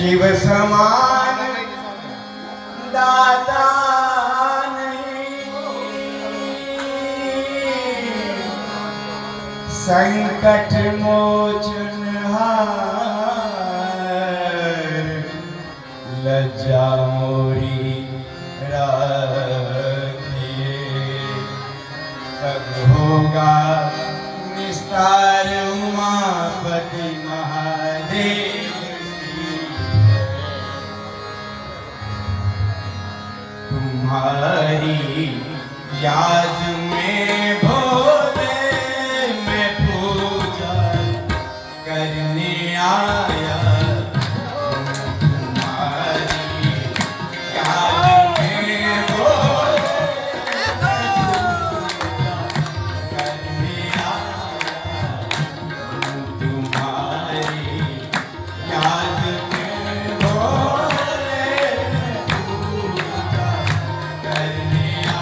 शिव समान दाता नहीं, संकट मोचनहार लज्जा मोरी राखिए। कब होगा निस्तार उमापति महादेव की, तुम्हारी याद में भोले मैं पूजा करने आया। तुम्हारी याद में भोले मैं पूजा करने आया। तुम्हारी याद में भोले मैं पूजा करने आया।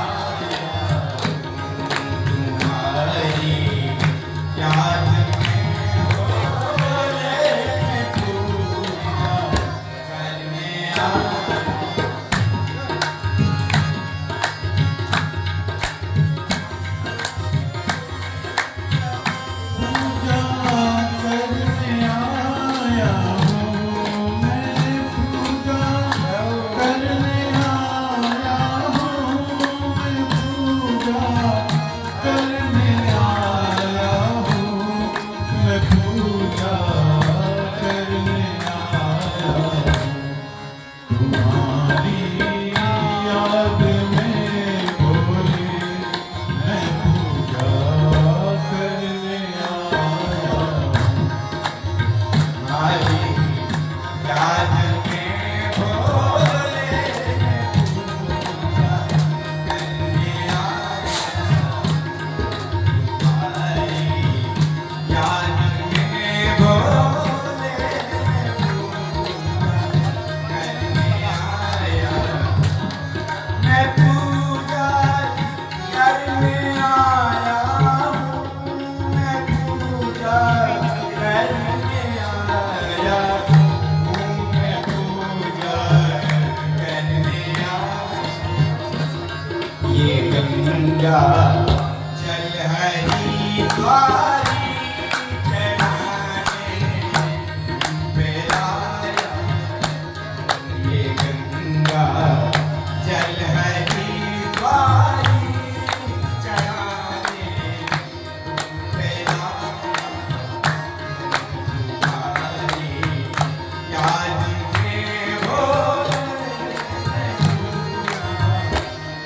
तुम्हारी याद में भोले मैं पूजा करने आया। ये गंगा जल हरिद्वारी चढ़ाने पे लाया। ये गंगा जल हरिद्वारी चढ़ाने पे लाया। तुम्हारी याद में भोले मैं पूजा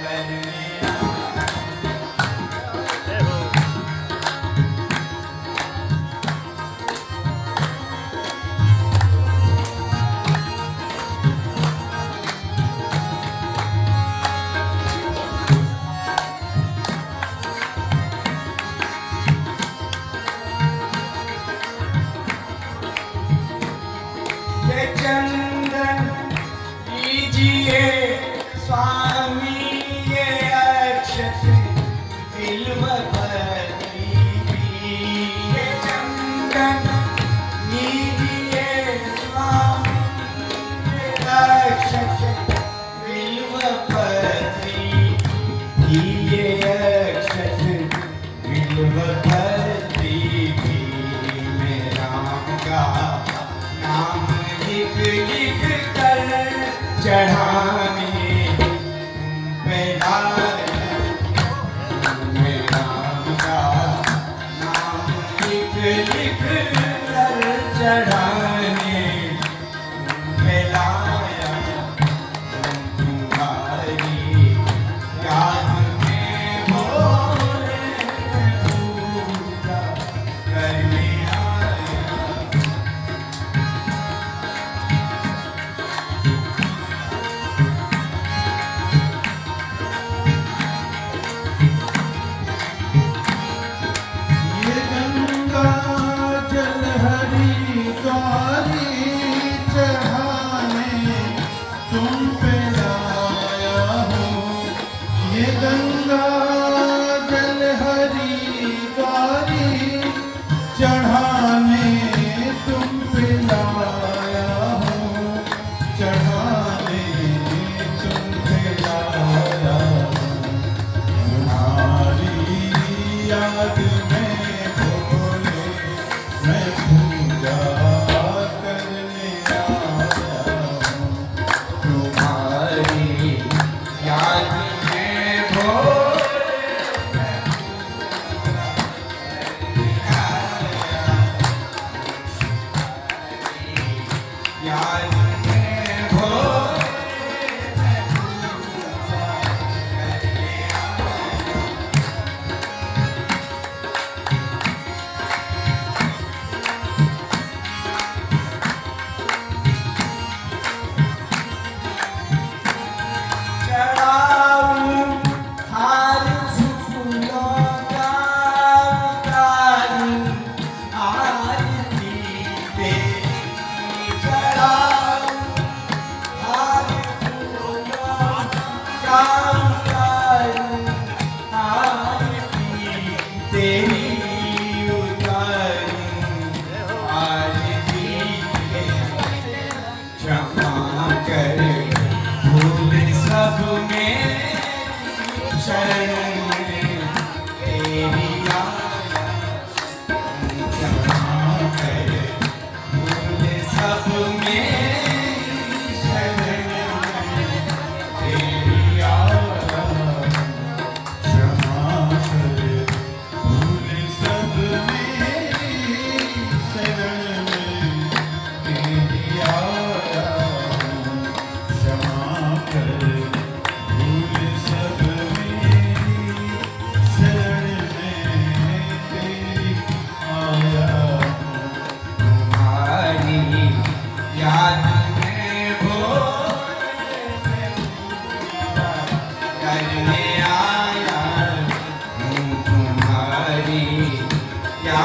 करने ये चंदन लीजिए स्वामी, ये अक्षत बिल्वपति की। ये चंदन लीजिए स्वामी, ये अक्षत बिल्वपति की। ये अक्षत बिल्वपति की। मैं राम का नाम लिख लिख कर चढ़ाने पे लाया। मैं राम का नाम लिख लिख कर चढ़ाने पे लाया। तुम्हारी याद में भोले मैं पूजा करने आया। ये गंगा जल हरिद्वार हरी क्या